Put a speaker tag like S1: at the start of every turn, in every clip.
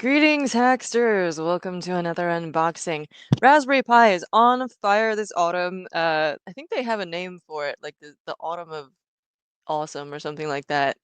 S1: Greetings, Hacksters! Welcome to another unboxing. Raspberry Pi is on fire this autumn. I think they have a name for it, like the autumn of awesome or something like that.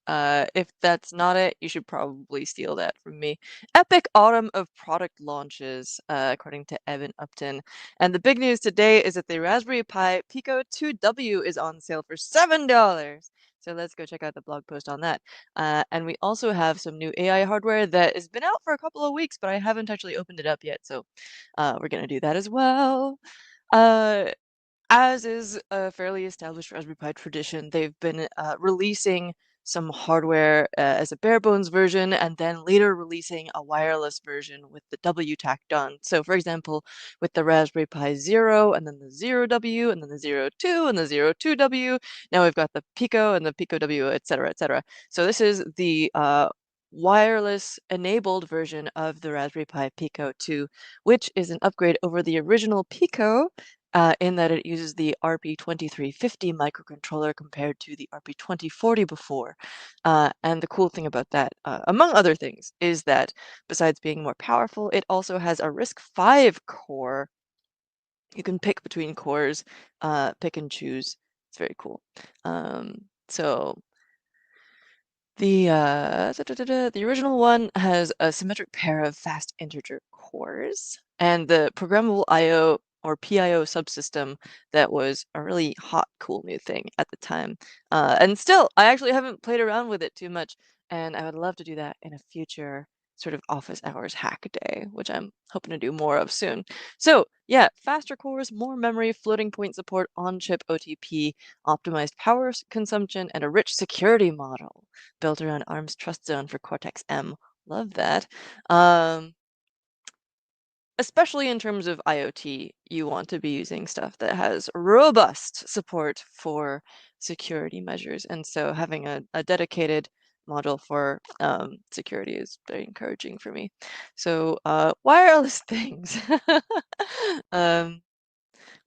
S1: If that's not it, you should probably steal that from me. Epic autumn of product launches, according to Evan Upton. And the big news today is that the Raspberry Pi Pico 2W is on sale for $7. So let's go check out the blog post on that. And we also have some new AI hardware that has been out for a couple of weeks, but I haven't actually opened it up yet. So we're going to do that as well. Uh, as is a fairly established Raspberry Pi tradition, they've been releasing some hardware as a bare bones version and then later releasing a wireless version with the W tacked on. So, for example, with the Raspberry Pi Zero and then the Zero W and then the Zero 2 and the Zero 2W, now we've got the Pico and the Pico W, etc., etc. So, this is the wireless enabled version of the Raspberry Pi Pico 2, which is an upgrade over the original Pico in that it uses the RP2350 microcontroller compared to the RP2040 before. And the cool thing about that, among other things, is that besides being more powerful, it also has a RISC-V core. You can pick between cores, pick and choose. It's very cool. So the original one has a symmetric pair of fast integer cores, and the programmable I/O or PIO subsystem that was a really hot, cool new thing at the time. And still, I actually haven't played around with it too much, and I would love to do that in a future sort of office hours hack day, which I'm hoping to do more of soon. So yeah, faster cores, more memory, floating point support, on-chip OTP, optimized power consumption, and a rich security model built around ARM's trust zone for Cortex-M. Love that. Um, Especially in terms of IoT, you want to be using stuff that has robust support for security measures. And so having a dedicated module for security is very encouraging for me. So wireless things. um,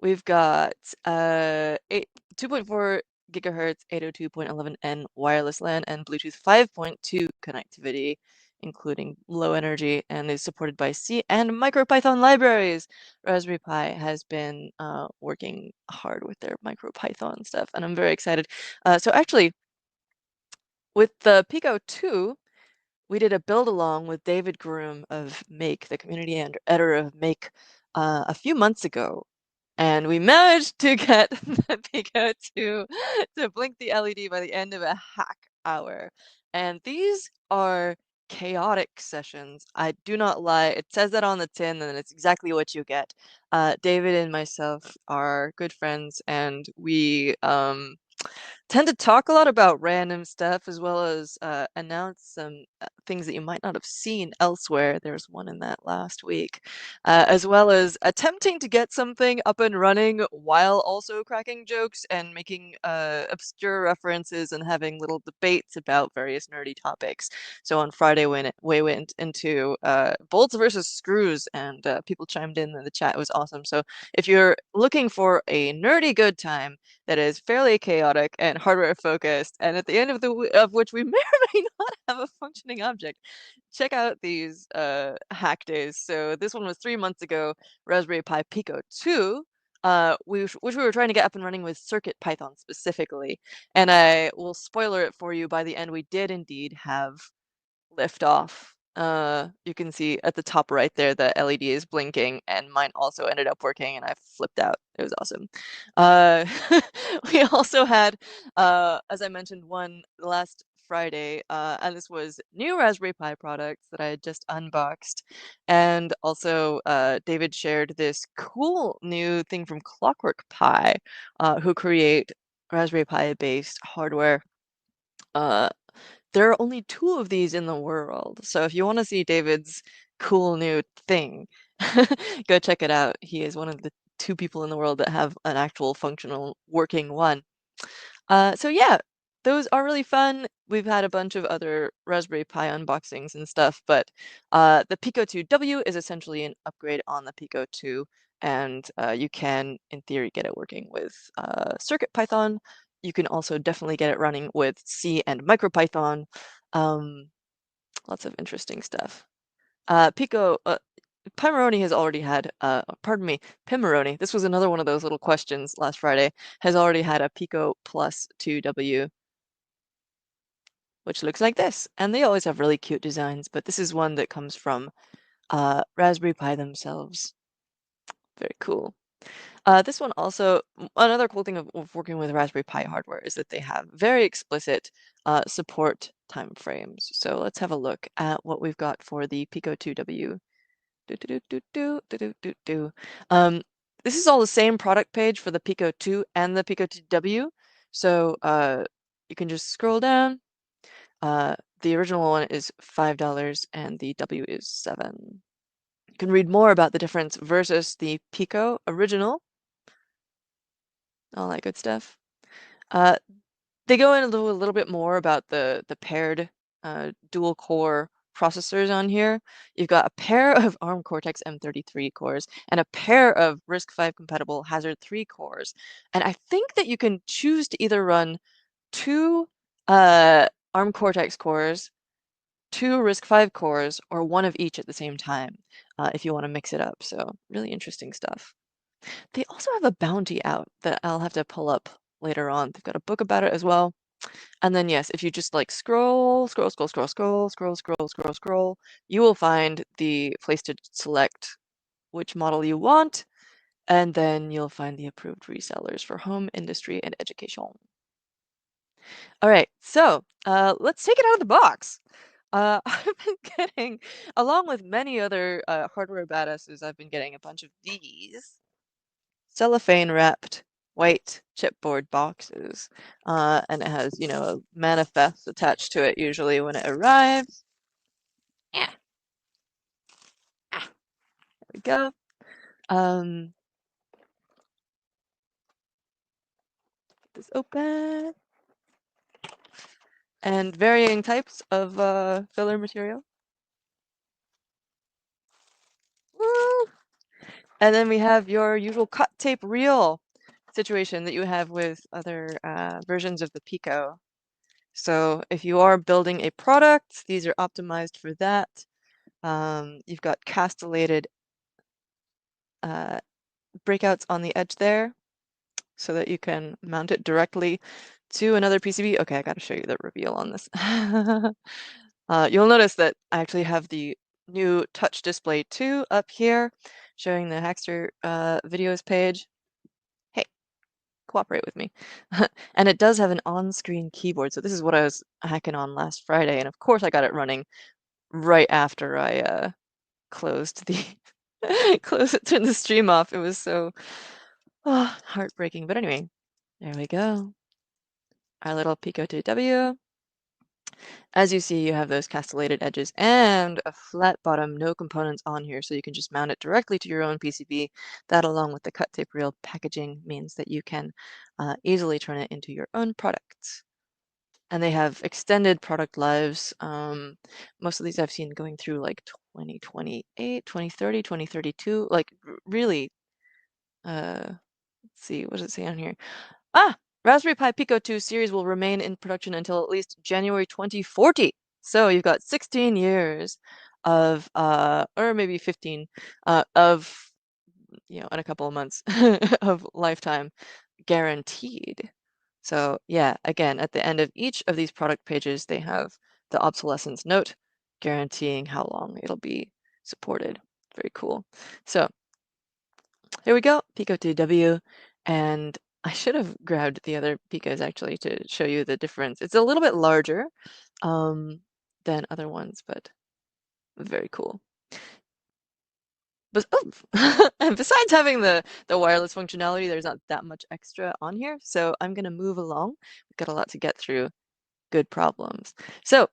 S1: We've got 2.4 gigahertz 802.11n wireless LAN and Bluetooth 5.2 connectivity, including low energy, and is supported by C and MicroPython libraries. Raspberry Pi has been working hard with their MicroPython stuff, and I'm very excited. So actually, with the Pico 2, we did a build along with David Groom of Make, the community editor of Make, a few months ago. And we managed to get the Pico to blink the LED by the end of a hack hour. And these are chaotic sessions. I do not lie. It says that on the tin, and it's exactly what you get. David and myself are good friends, and we tend to talk a lot about random stuff as well as announce some things that you might not have seen elsewhere. There's one in that last week, as well as attempting to get something up and running while also cracking jokes and making obscure references and having little debates about various nerdy topics. So on Friday, when we went into bolts versus screws, and people chimed in the chat, it was awesome. So if you're looking for a nerdy good time that is fairly chaotic and hardware focused, and at the end of which we may or may not have a functioning object. Check out these hack days. So this one was 3 months ago, Raspberry Pi Pico 2. Which we were trying to get up and running with Circuit Python specifically. And I will spoiler it for you, by the end we did indeed have liftoff. You can see at the top right there the LED is blinking, and mine also ended up working, and I flipped out. It was awesome. Uh, we also had, as I mentioned, one last Friday, and this was new Raspberry Pi products that I had just unboxed. And also, David shared this cool new thing from Clockwork Pi, who create Raspberry Pi-based hardware. Uh, there are only two of these in the world. So if you want to see David's cool new thing, go check it out. He is one of the two people in the world that have an actual functional working one. So yeah, those are really fun. We've had a bunch of other Raspberry Pi unboxings and stuff, but the Pico 2W is essentially an upgrade on the Pico 2, and you can, in theory, get it working with CircuitPython. You can also definitely get it running with C and MicroPython. Um, Lots of interesting stuff. Pico, Pimeroni has already had, pardon me, Pimeroni. This was another one of those little questions last Friday. Has already had a Pico Plus 2W, which looks like this. And they always have really cute designs, but this is one that comes from Raspberry Pi themselves. Very cool. This one also, another cool thing of working with Raspberry Pi hardware is that they have very explicit support timeframes. So let's have a look at what we've got for the Pico 2W. Do, do, do, do, do, do, do, do. This is all the same product page for the Pico 2 and the Pico 2W. So you can just scroll down. The original one is $5 and the W is $7. You can read more about the difference versus the Pico original. All that good stuff. They go into a little bit more about the paired dual core processors on here. You've got a pair of ARM Cortex M33 cores and a pair of RISC-V compatible Hazard 3 cores. And I think that you can choose to either run two ARM Cortex cores, two RISC-V cores, or one of each at the same time if you want to mix it up. So really interesting stuff. They also have a bounty out that I'll have to pull up later on. They've got a book about it as well. And then yes, if you just like scroll, scroll, scroll, scroll, scroll, scroll, scroll, scroll, scroll, you will find the place to select which model you want, and then you'll find the approved resellers for home, industry, and education. All right, so let's take it out of the box. I've been getting, along with many other hardware badasses, I've been getting a bunch of these cellophane wrapped white chipboard boxes. And it has, you know, a manifest attached to it usually when it arrives. Yeah, there we go. Get this open. And varying types of filler material. Woo! And then we have your usual cut tape reel situation that you have with other versions of the Pico. So if you are building a product, these are optimized for that. You've got castellated breakouts on the edge there so that you can mount it directly to another PCB. Okay, I got to show you the reveal on this. You'll notice that I actually have the new touch display 2 up here showing the Hackster videos page. Hey, cooperate with me. And it does have an on-screen keyboard. So this is what I was hacking on last Friday. And of course I got it running right after I closed the turned the stream off. It was so heartbreaking. But anyway, there we go. Our little Pico 2W. As you see, you have those castellated edges and a flat bottom, no components on here, so you can just mount it directly to your own PCB. That, along with the cut tape reel packaging, means that you can easily turn it into your own product. And they have extended product lives. Most of these I've seen going through like 2028, 2030, 2032. Like really, let's see, what does it say on here? Raspberry Pi Pico 2 series will remain in production until at least January 2040. So you've got 16 years of, or maybe 15, of, you know, in a couple of months of lifetime guaranteed. So yeah, again, at the end of each of these product pages, they have the obsolescence note guaranteeing how long it'll be supported. Very cool. So here we go, Pico 2W, and I should have grabbed the other Picos actually to show you the difference. It's a little bit larger than other ones, but very cool. But and besides having the wireless functionality, there's not that much extra on here, so I'm gonna move along. We've got a lot to get through. Good problems. So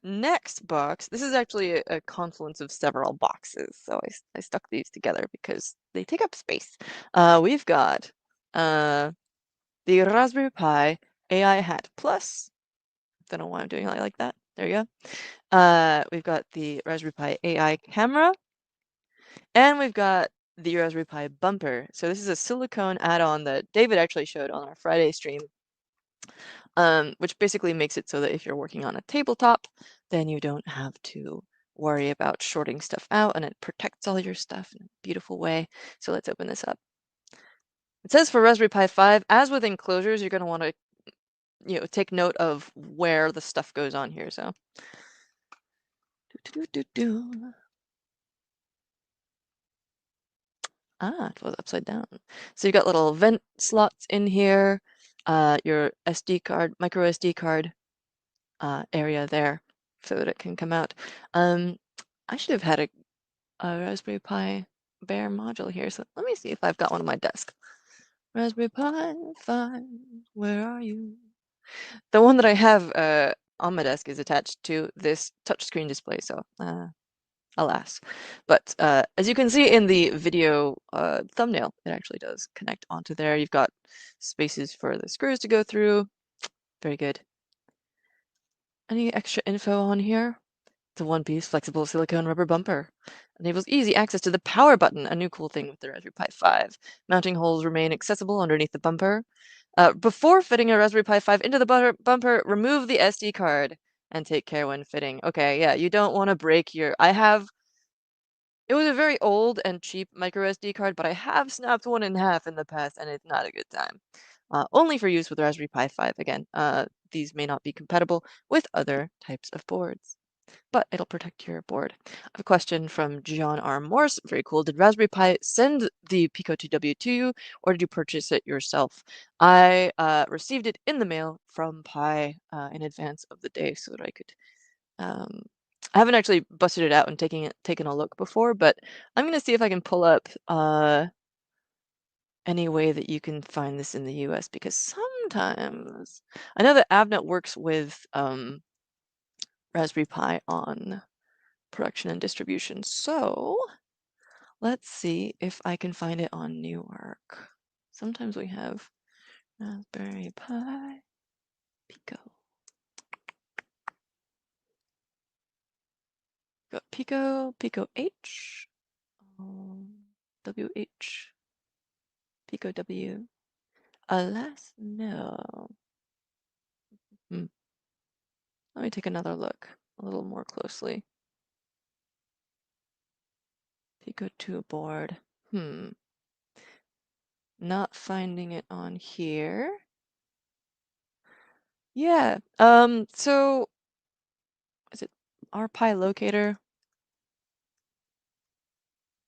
S1: next box, this is actually a confluence of several boxes. So I stuck these together because they take up space. We've got the Raspberry Pi AI Hat Plus. Don't know why I'm doing it like that. There you go. We've got the Raspberry Pi AI camera, and we've got the Raspberry Pi bumper. So this is a silicone add-on that David actually showed on our Friday stream. Which basically makes it so that if you're working on a tabletop, then you don't have to worry about shorting stuff out, and it protects all your stuff in a beautiful way. So let's open this up. It says for Raspberry Pi 5, as with enclosures, you're going to want to take note of where the stuff goes on here. So it was upside down. So you got little vent slots in here, your SD card, micro SD card area there so that it can come out. I should have had a Raspberry Pi bare module here. So let me see if I've got one on my desk. Raspberry Pi 5, where are you? The one that I have on my desk is attached to this touchscreen display, so alas. But as you can see in the video thumbnail, it actually does connect onto there. You've got spaces for the screws to go through. Very good. Any extra info on here? The one-piece flexible silicone rubber bumper enables easy access to the power button, a new cool thing with the Raspberry Pi 5. Mounting holes remain accessible underneath the bumper. Before fitting a Raspberry Pi 5 into the bumper, remove the SD card and take care when fitting. Okay, yeah, you don't want to break your... It was a very old and cheap micro SD card, but I have snapped one in half in the past, and it's not a good time. Only for use with Raspberry Pi 5. Again, these may not be compatible with other types of boards, but it'll protect your board. I have a question from John R. Morse. Very cool. Did Raspberry Pi send the Pico 2W to you, or did you purchase it yourself? I received it in the mail from Pi in advance of the day so that I could... I haven't actually busted it out and taken a look before, but I'm going to see if I can pull up any way that you can find this in the US, because sometimes I know that Avnet works with Raspberry Pi on production and distribution. So let's see if I can find it on Newark. Sometimes we have Raspberry Pi Pico. Got Pico, Pico H, WH, Pico W. Alas, no. Let me take another look a little more closely. Pico 2 board. Not finding it on here. Yeah. So is it our Pi locator?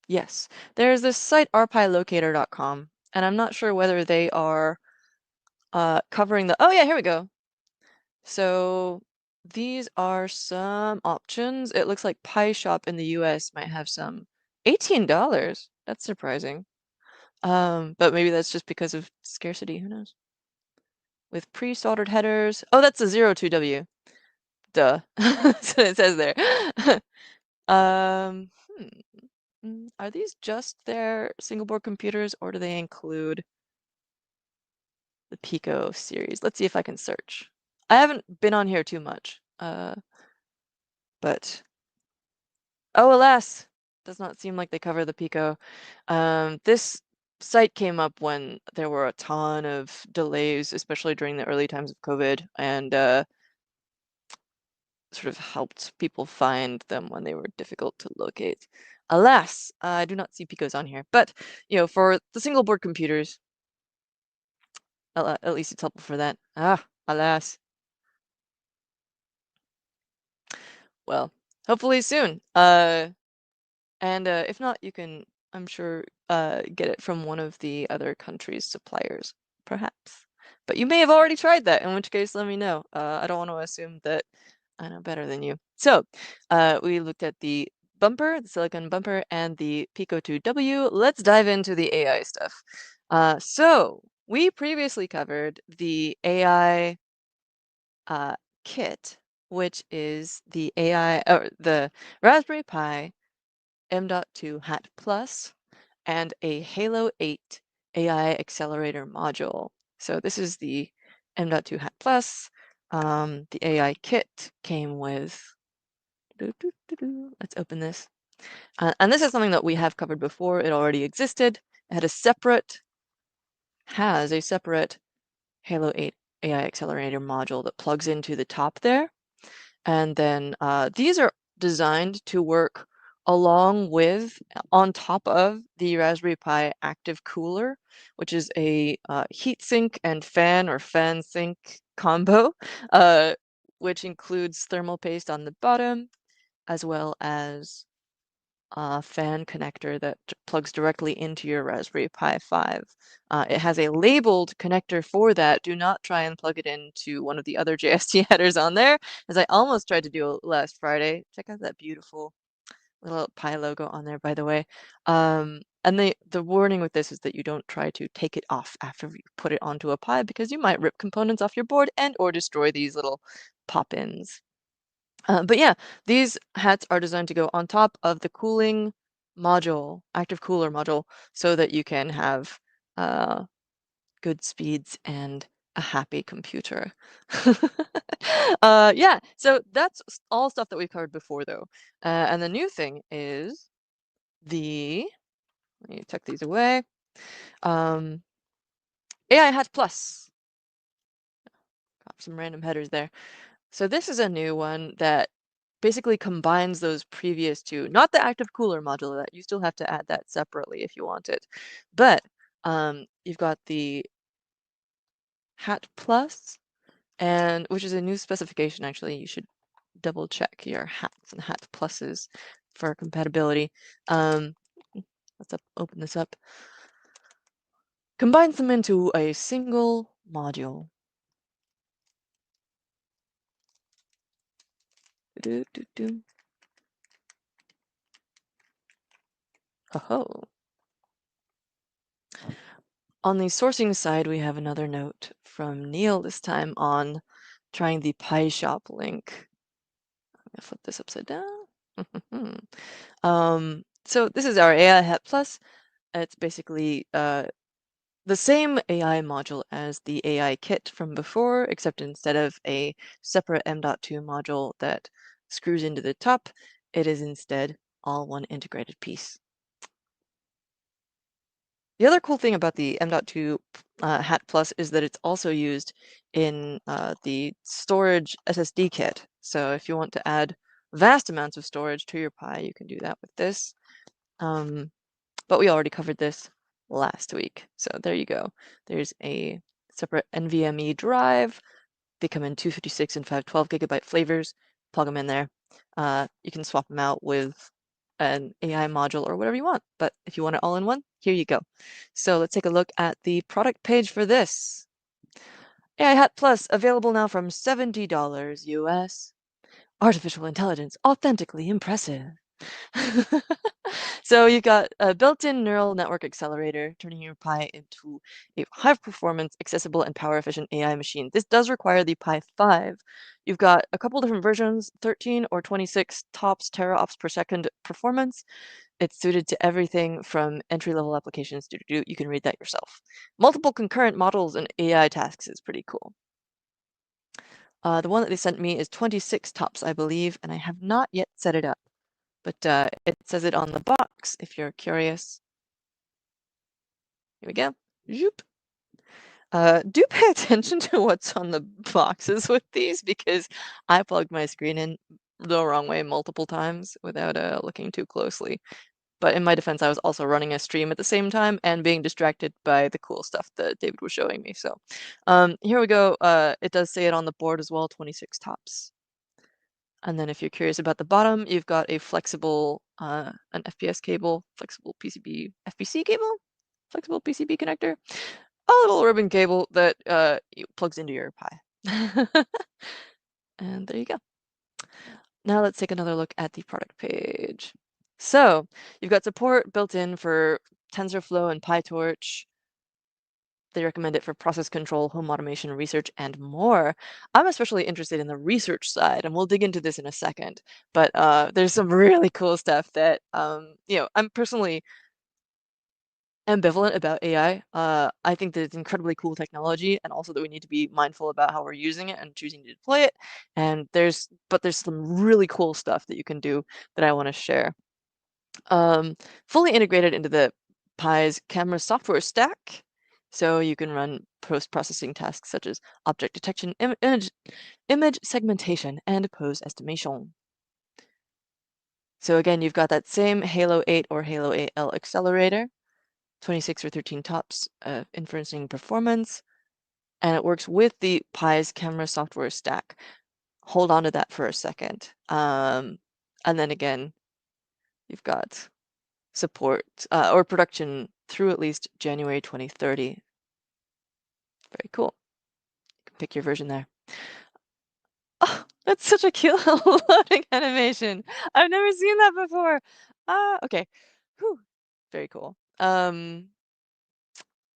S1: Yes. There's this site rpilocator.com, and I'm not sure whether they are covering the... Oh yeah, here we go. So these are some options. It looks like Pi Shop in the US might have some. $18. That's surprising. But maybe that's just because of scarcity. Who knows? With pre-soldered headers. Oh, that's a 02W. Duh. That's what it says there. Are these just their single board computers, or do they include the Pico series? Let's see if I can search. I haven't been on here too much, but oh, alas, does not seem like they cover the Pico. This site came up when there were a ton of delays, especially during the early times of COVID, and sort of helped people find them when they were difficult to locate. Alas, I do not see Picos on here, but for the single board computers, at least it's helpful for that. Alas. Well, hopefully soon. And if not, you can, I'm sure, get it from one of the other countries' suppliers, perhaps. But you may have already tried that, in which case, let me know. I don't want to assume that I know better than you. So, we looked at the bumper, the silicon bumper, and the Pico 2W. Let's dive into the AI stuff. So, we previously covered the AI kit, which is the AI, or the Raspberry Pi M.2 Hat Plus and a Halo 8 AI accelerator module. So this is the M.2 Hat Plus. The AI kit came with... Let's open this. And this is something that we have covered before. It already existed. It had has a separate Halo 8 AI accelerator module that plugs into the top there. And then these are designed to work along with, on top of the Raspberry Pi Active Cooler, which is a heatsink and fan or fan sink combo, uh, which includes thermal paste on the bottom, as well as a fan connector that plugs directly into your Raspberry Pi 5. It has a labeled connector for that. Do not try and plug it into one of the other JST headers on there, as I almost tried to do last Friday. Check out that beautiful little Pi logo on there, by the way. And the warning with this is that you don't try to take it off after you put it onto a Pi, because you might rip components off your board and or destroy these little pop-ins. But yeah, these hats are designed to go on top of the cooling module, active cooler module, so that you can have good speeds and a happy computer. Yeah, so that's all stuff that we've covered before, though. And the new thing is let me tuck these away. Um, AI Hat Plus. Got some random headers there. So this is a new one that basically combines those previous two, not the active cooler module, that you still have to add that separately if you want it. But you've got the Hat Plus, and which is a new specification. Actually, you should double check your hats and Hat Pluses for compatibility. Let's open this up. Combines them into a single module. Do, do, do. Oh. On the sourcing side, we have another note from Neil, this time on trying the Pi Shop link. I'm gonna flip this upside down. So this is our AI Hat Plus. It's basically the same AI module as the AI kit from before, except instead of a separate M.2 module that screws into the top, it is instead all one integrated piece. The other cool thing about the M.2 Hat Plus is that it's also used in the storage SSD kit. So if you want to add vast amounts of storage to your Pi, you can do that with this. But we already covered this last week. So there you go. There's a separate NVMe drive. They come in 256 and 512 gigabyte flavors. Plug them in there. You can swap them out with an AI module or whatever you want. But if you want it all in one, here you go. So let's take a look at the product page for this. AI Hat Plus, available now from $70 US. Artificial intelligence, authentically impressive. So you've got a built-in neural network accelerator, turning your Pi into a high-performance, accessible, and power-efficient AI machine. This does require the Pi 5. You've got a couple different versions, 13 or 26 tops teraops per second performance. It's suited to everything from entry-level applications to you can read that yourself. Multiple concurrent models and AI tasks is pretty cool. The one that they sent me is 26 tops, I believe, and I have not yet set it up. But it says it on the box if you're curious. Here we go. Zoop. Do pay attention to what's on the boxes with these, because I plugged my screen in the wrong way multiple times without looking too closely. But in my defense, I was also running a stream at the same time and being distracted by the cool stuff that David was showing me. So here we go. It does say it on the board as well, 26 tops. And then if you're curious about the bottom, you've got a flexible, an FPS cable, flexible PCB, FPC cable, flexible PCB connector, a little ribbon cable that plugs into your Pi. And there you go. Now let's take another look at the product page. So you've got support built in for TensorFlow and PyTorch. They recommend it for process control, home automation, research, and more. I'm especially interested in the research side, and we'll dig into this in a second. But there's some really cool stuff that, I'm personally ambivalent about AI. I think that it's incredibly cool technology, and also that we need to be mindful about how we're using it and choosing to deploy it. And there's some really cool stuff that you can do that I want to share. Fully integrated into the Pi's camera software stack, so you can run post-processing tasks such as object detection, image segmentation, and pose estimation. So again, you've got that same Halo 8 or Halo 8L accelerator, 26 or 13 tops of inferencing performance, and it works with the Pi's camera software stack. Hold on to that for a second. And then again, you've got support or production through at least January 2030. Very cool. You can pick your version there. Oh, that's such a cute little loading animation. I've never seen that before. Okay. Whew. Very cool.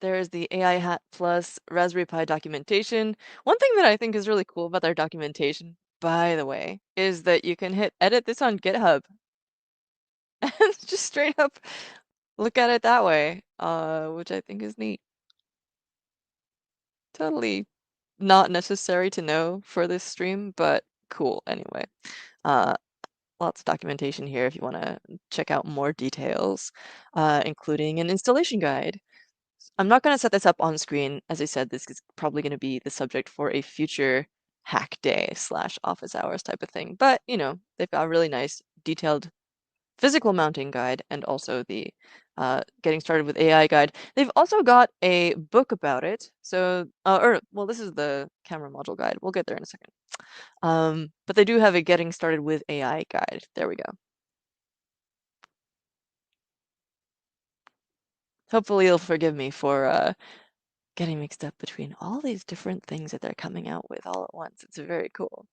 S1: There's the AI Hat Plus Raspberry Pi documentation. One thing that I think is really cool about their documentation, by the way, is that you can hit edit this on GitHub and just straight up look at it that way, which I think is neat. Totally not necessary to know for this stream, but cool anyway. Uh, Lots of documentation here if you want to check out more details, including an installation guide. I'm not going to set this up on screen. As I said, this is probably going to be the subject for a future hack day / office hours type of thing. But, you know, they've got a really nice detailed physical mounting guide and also the getting started with AI guide. They've also got a book about it. So, well, this is the camera module guide. We'll get there in a second. But they do have a getting started with AI guide. There we go. Hopefully you'll forgive me for getting mixed up between all these different things that they're coming out with all at once. It's very cool.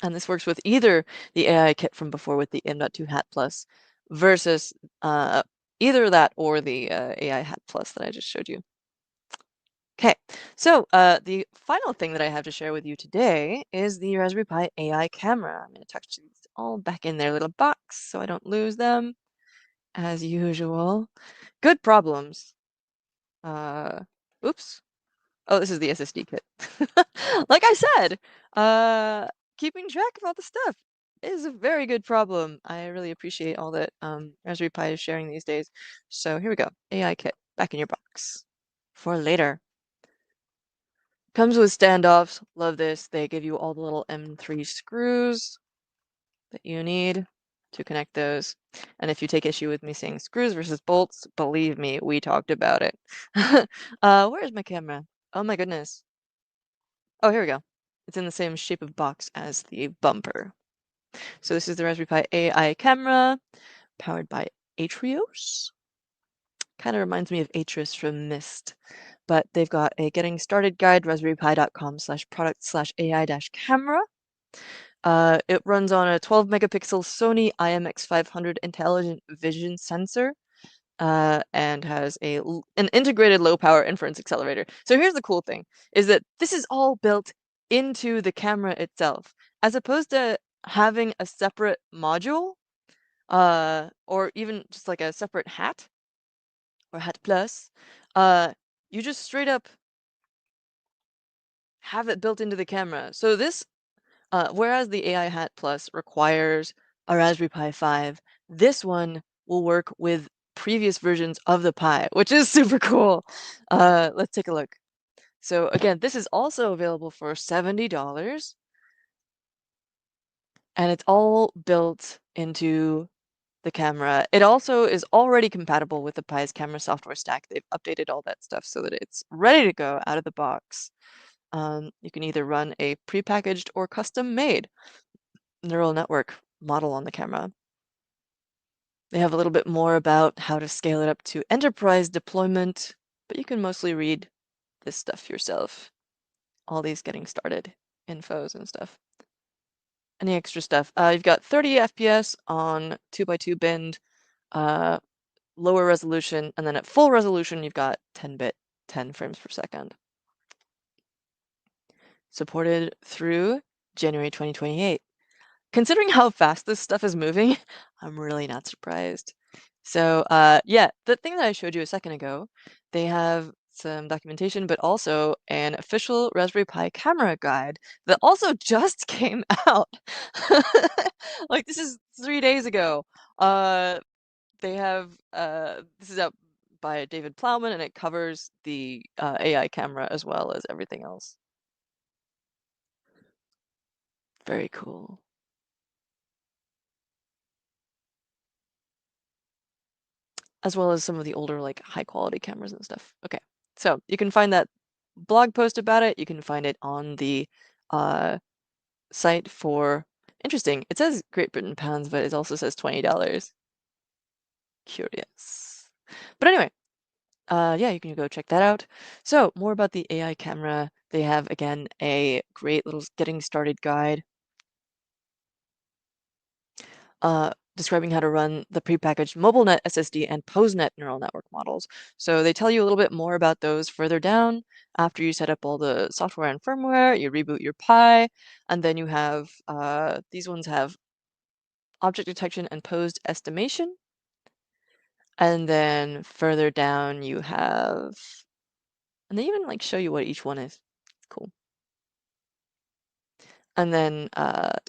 S1: And this works with either the AI kit from before with the M.2 Hat Plus versus either that or the AI Hat Plus that I just showed you. Okay, so the final thing that I have to share with you today is the Raspberry Pi AI camera. I'm going to tuck these all back in their little box so I don't lose them, as usual. Good problems. Oops. Oh, this is the SSD kit. Like I said, uh, keeping track of all the stuff is a very good problem. I really appreciate all that Raspberry Pi is sharing these days. So here we go. AI kit back in your box for later. Comes with standoffs. Love this. They give you all the little M3 screws that you need to connect those. And if you take issue with me saying screws versus bolts, believe me, we talked about it. Where is my camera? Oh my goodness. Oh, here we go. It's in the same shape of box as the bumper. So this is the Raspberry Pi AI camera, powered by Atrios. Kind of reminds me of Atris from Mist. But they've got a getting started guide, raspberrypi.com/product/AI-camera. It runs on a 12 megapixel Sony IMX500 intelligent vision sensor. And has an integrated low power inference accelerator. So here's the cool thing, is that this is all built into the camera itself, as opposed to having a separate module, or even just like a separate hat or hat plus. You just straight up have it built into the camera. So this, whereas the AI Hat Plus requires a Raspberry Pi 5, this one will work with previous versions of the Pi, which is super cool. Let's take a look. So again, this is also available for $70, and it's all built into the camera. It also is already compatible with the Pi's camera software stack. They've updated all that stuff so that it's ready to go out of the box. You can either run a prepackaged or custom-made neural network model on the camera. They have a little bit more about how to scale it up to enterprise deployment, but you can mostly read this stuff yourself. All these getting started infos and stuff. Any extra stuff? You've got 30 FPS on 2x2 bend, lower resolution, and then at full resolution, you've got 10-bit, 10 frames per second. Supported through January 2028. Considering how fast this stuff is moving, I'm really not surprised. So yeah, the thing that I showed you a second ago, they have some documentation, but also an official Raspberry Pi camera guide that also just came out. Like this is 3 days ago. They have this is out by David Plowman, and it covers the AI camera as well as everything else. Very cool. as well as some of the older, like, high quality cameras and stuff. Okay, so you can find that blog post about it. You can find it on the uh, site for interesting. It says Great Britain pounds, but it also says $20. Curious. But anyway, yeah, you can go check that out. So more about the AI camera. They have again a great little getting started guide describing how to run the prepackaged MobileNet SSD and PoseNet neural network models. So they tell you a little bit more about those further down. After you set up all the software and firmware, you reboot your Pi, and then you have these ones have object detection and posed estimation. And then further down you have, and they even like show you what each one is. Cool. And then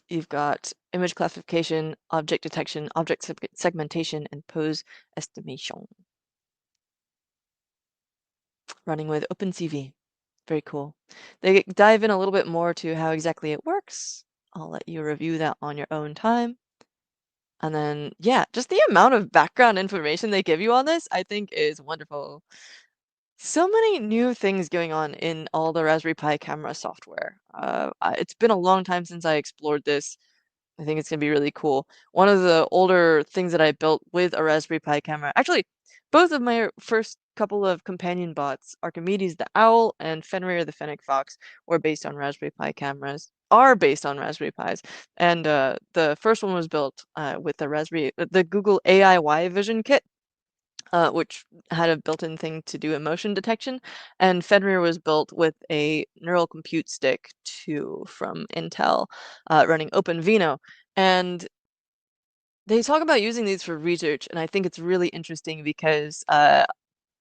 S1: you've got image classification, object detection, object segmentation, and pose estimation. Running with OpenCV. Very cool. They dive in a little bit more to how exactly it works. I'll let you review that on your own time. And then, yeah, just the amount of background information they give you on this, I think is wonderful. So many new things going on in all the Raspberry Pi camera software. It's been a long time since I explored this. I think it's gonna be really cool. One of the older things that I built with a Raspberry Pi camera, actually, both of my first couple of companion bots, Archimedes the Owl and Fenrir the Fennec Fox, were based on Raspberry Pi cameras, are based on Raspberry Pis. And the first one was built with the Google AI Vision Kit, which had a built-in thing to do emotion detection, and Fenrir was built with a neural compute stick 2 from Intel, running OpenVINO. And they talk about using these for research, and I think it's really interesting because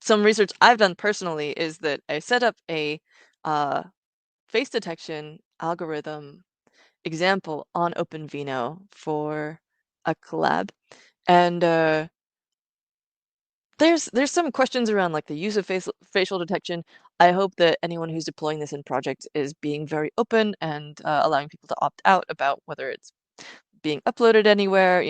S1: some research I've done personally is that I set up a uh, face detection algorithm example on OpenVINO for a collab, and there's some questions around, like, the use of facial detection. I hope that anyone who's deploying this in projects is being very open and, allowing people to opt out about whether it's being uploaded anywhere,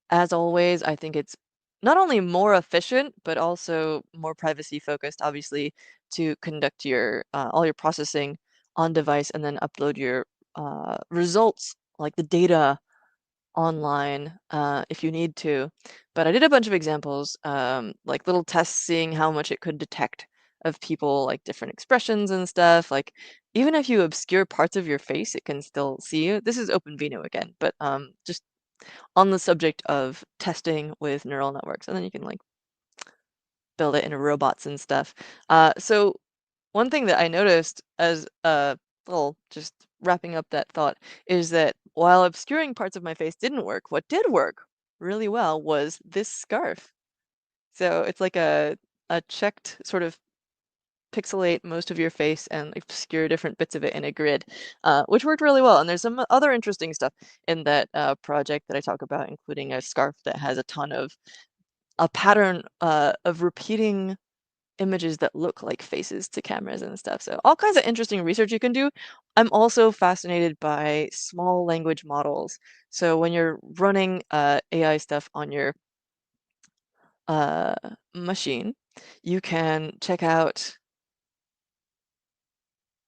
S1: As always, I think it's not only more efficient, but also more privacy focused, obviously, to conduct your, all your processing on device and then upload your, results, like the data online if you need to. But I did a bunch of examples, like little tests seeing how much it could detect of people, like different expressions and stuff. Like even if you obscure parts of your face, it can still see you. This is OpenVINO again, but just on the subject of testing with neural networks, and then you can like build it into robots and stuff. So one thing that I noticed as well, just wrapping up that thought, is that while obscuring parts of my face didn't work, what did work really well was this scarf. So it's like a checked sort of pixelate most of your face and obscure different bits of it in a grid, which worked really well. And there's some other interesting stuff in that project that I talk about, including a scarf that has a ton of a pattern of repeating images that look like faces to cameras and stuff. So all kinds of interesting research you can do. I'm also fascinated by small language models. So when you're running AI stuff on your uh, machine, you can check out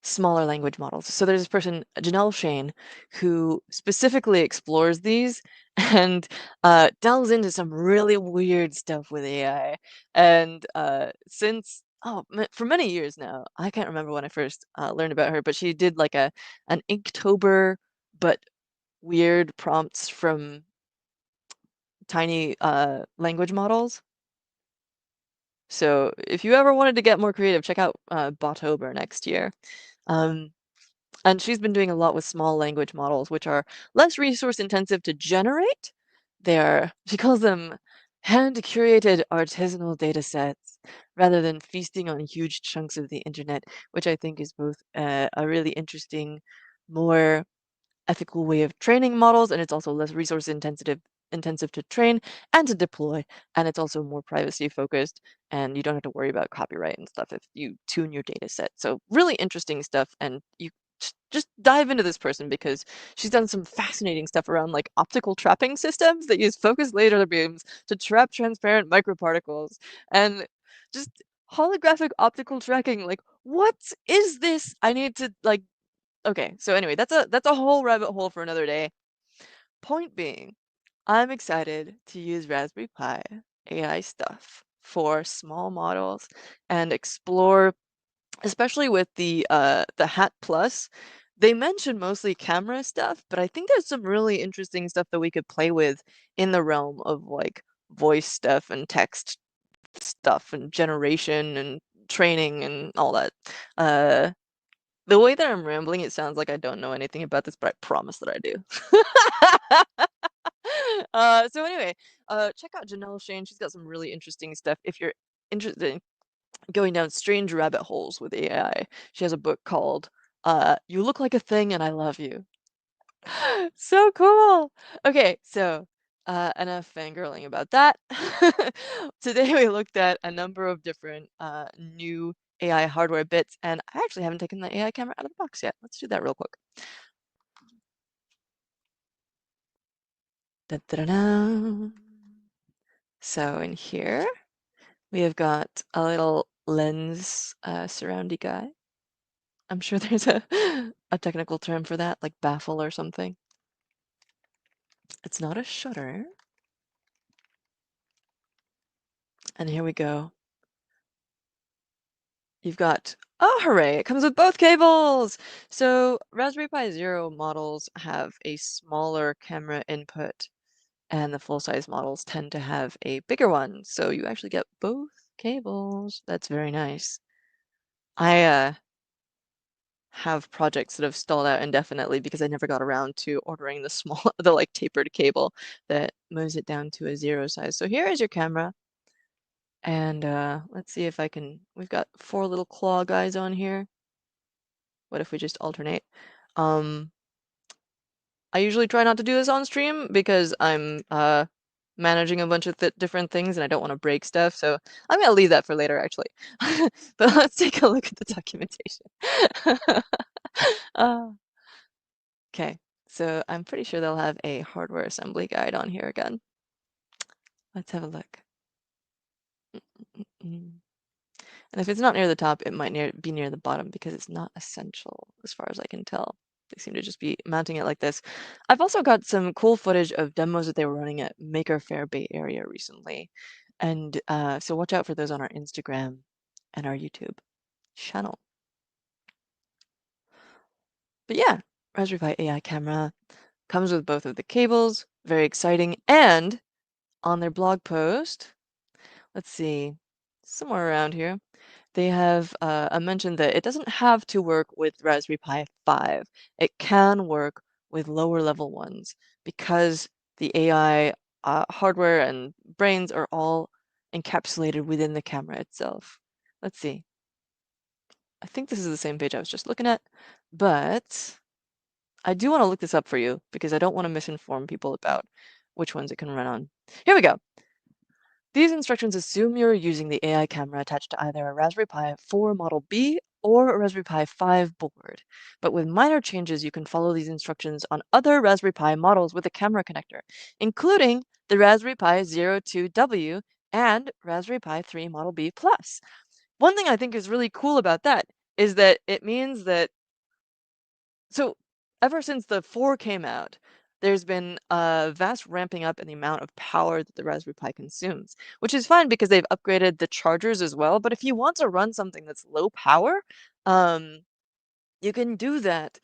S1: smaller language models. So there's this person, Janelle Shane, who specifically explores these and delves into some really weird stuff with AI. And since for many years now, I can't remember when I first learned about her, but she did like an Inktober, but weird prompts from tiny language models. So if you ever wanted to get more creative, check out Botober next year. Um, And she's been doing a lot with small language models, which are less resource intensive to generate. They're, she calls them hand-curated artisanal data sets rather than feasting on huge chunks of the internet, which I think is both a really interesting, more ethical way of training models, and it's also less resource intensive to train and to deploy, and it's also more privacy focused, and you don't have to worry about copyright and stuff if you tune your data set. So really interesting stuff, and you just dive into this person because she's done some fascinating stuff around like optical trapping systems that use focused laser beams to trap transparent microparticles and just holographic optical tracking. Like, what is this? I need to like okay, so anyway, that's a whole rabbit hole for another day. Point being, I'm excited to use Raspberry Pi AI stuff for small models and explore, especially with the Hat Plus. They mention mostly camera stuff, but I think there's some really interesting stuff that we could play with in the realm of like voice stuff and text stuff and generation and training and all that. Uh, the way that I'm rambling, it sounds like I don't know anything about this, but I promise that I do. So anyway, check out Janelle Shane. She's got some really interesting stuff. If you're interested in going down strange rabbit holes with AI, she has a book called You Look Like a Thing and I Love You. So cool. Okay, so enough fangirling about that. Today we looked at a number of different new AI hardware bits, and I actually haven't taken the AI camera out of the box yet. Let's do that real quick. Da-da-da-da. So in here, we have got a little lens surroundy guy. I'm sure there's a technical term for that, like baffle or something. It's not a shutter. And here we go. You've got, oh, hooray, it comes with both cables! So Raspberry Pi Zero models have a smaller camera input, and the full-size models tend to have a bigger one. So you actually get both cables. That's very nice. I have projects that have stalled out indefinitely because I never got around to ordering the small, the like tapered cable that moves it down to a zero size. So here is your camera. And let's see if I can, we've got 4 little claw guys on here. What if we just alternate? Um, I usually try not to do this on stream because I'm managing a bunch of different things and I don't want to break stuff. So I'm gonna leave that for later actually. But let's take a look at the documentation. uh, okay, so I'm pretty sure they'll have a hardware assembly guide on here again. Let's have a look. Mm-mm. And if it's not near the top, it might be near the bottom because it's not essential as far as I can tell. They seem to just be mounting it like this. I've also got some cool footage of demos that they were running at Maker Faire Bay Area recently. And so watch out for those on our Instagram and our YouTube channel. But yeah, Raspberry Pi AI camera comes with both of the cables, very exciting. And on their blog post, let's see, somewhere around here, they have a mention that it doesn't have to work with Raspberry Pi 5. It can work with lower level ones because the AI hardware and brains are all encapsulated within the camera itself. Let's see. I think this is the same page I was just looking at, but I do want to look this up for you because I don't want to misinform people about which ones it can run on. Here we go. These instructions assume you're using the AI camera attached to either a Raspberry Pi 4 Model B or a Raspberry Pi 5 board. But with minor changes, you can follow these instructions on other Raspberry Pi models with a camera connector, including the Raspberry Pi 02W and Raspberry Pi 3 Model B Plus. One thing I think is really cool about that is that it means that so ever since the 4 came out, there's been a vast ramping up in the amount of power that the Raspberry Pi consumes, which is fine because they've upgraded the chargers as well. But if you want to run something that's low power, um, you can do that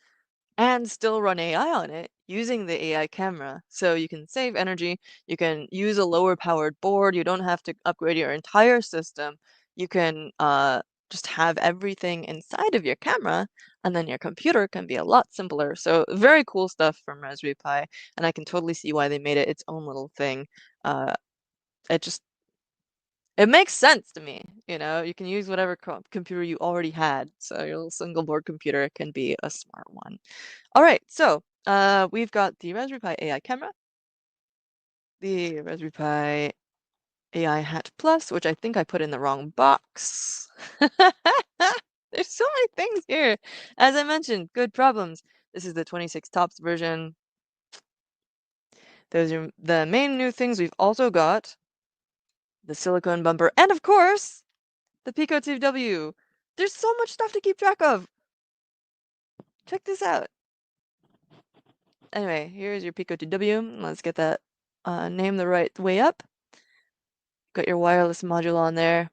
S1: and still run AI on it using the AI camera. So you can save energy, you can use a lower powered board, you don't have to upgrade your entire system. You can just have everything inside of your camera, and then your computer can be a lot simpler. So very cool stuff from Raspberry Pi, and I can totally see why they made it its own little thing. Uh, it just it makes sense to me, you know. You can use whatever computer you already had, so your little single board computer can be a smart one. All right, so we've got the Raspberry Pi AI camera, the Raspberry Pi AI Hat Plus, which I think I put in the wrong box. There's so many things here. As I mentioned, good problems. This is the 26 tops version. Those are the main new things. We've also got the silicone bumper, and of course, the Pico 2W. There's so much stuff to keep track of. Check this out. Anyway, here's your Pico 2W. Let's get that name the right way up. Got your wireless module on there,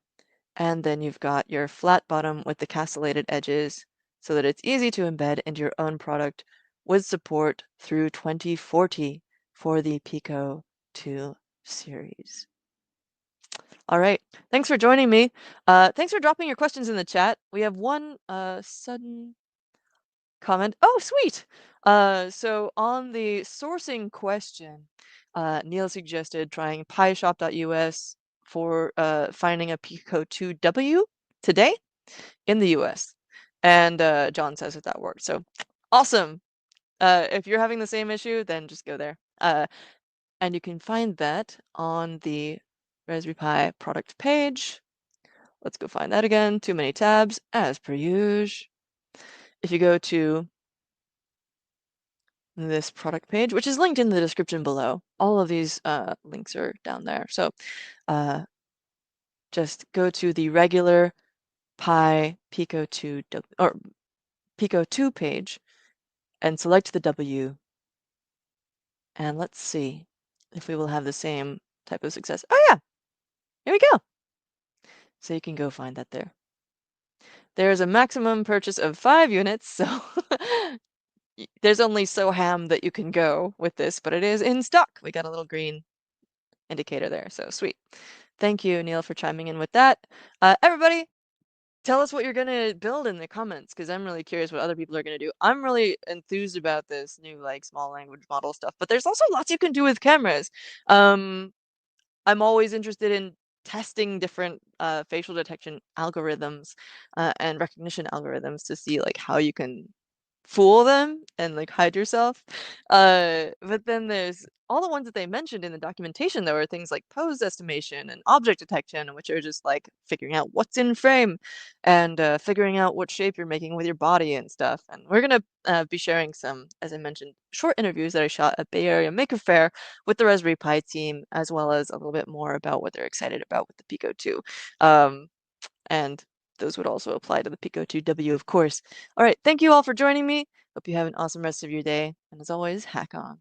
S1: and then you've got your flat bottom with the castellated edges so that it's easy to embed into your own product with support through 2040 for the Pico 2 series. All right. Thanks for joining me. Thanks for dropping your questions in the chat. We have one sudden comment. Oh, sweet. So on the sourcing question, Neil suggested trying PiShop.us for finding a Pico 2W today in the US. And John says that worked. So awesome. If you're having the same issue, then just go there. And you can find that on the Raspberry Pi product page. Let's go find that again. Too many tabs, as per usual. If you go to this product page, which is linked in the description below, all of these links are down there. So just go to the regular Pi Pico 2 or Pico 2 page and select the W. And let's see if we will have the same type of success. Oh yeah, here we go. So you can go find that there. There's a maximum purchase of 5 units, so there's only so ham that you can go with this, but it is in stock. We got a little green indicator there, so sweet. Thank you, Neil, for chiming in with that. Everybody, tell us what you're gonna build in the comments, because I'm really curious what other people are gonna do. I'm really enthused about this new like small language model stuff, but there's also lots you can do with cameras. I'm always interested in testing different facial detection algorithms and recognition algorithms to see like how you can fool them and like hide yourself. But then there's all the ones that they mentioned in the documentation. There were things like pose estimation and object detection, which are just like figuring out what's in frame and figuring out what shape you're making with your body and stuff. And we're gonna be sharing some, as I mentioned, short interviews that I shot at Bay Area Maker Faire with the Raspberry Pi team, as well as a little bit more about what they're excited about with the Pico 2. And those would also apply to the Pico 2W, of course. All right, thank you all for joining me. Hope you have an awesome rest of your day. And as always, hack on.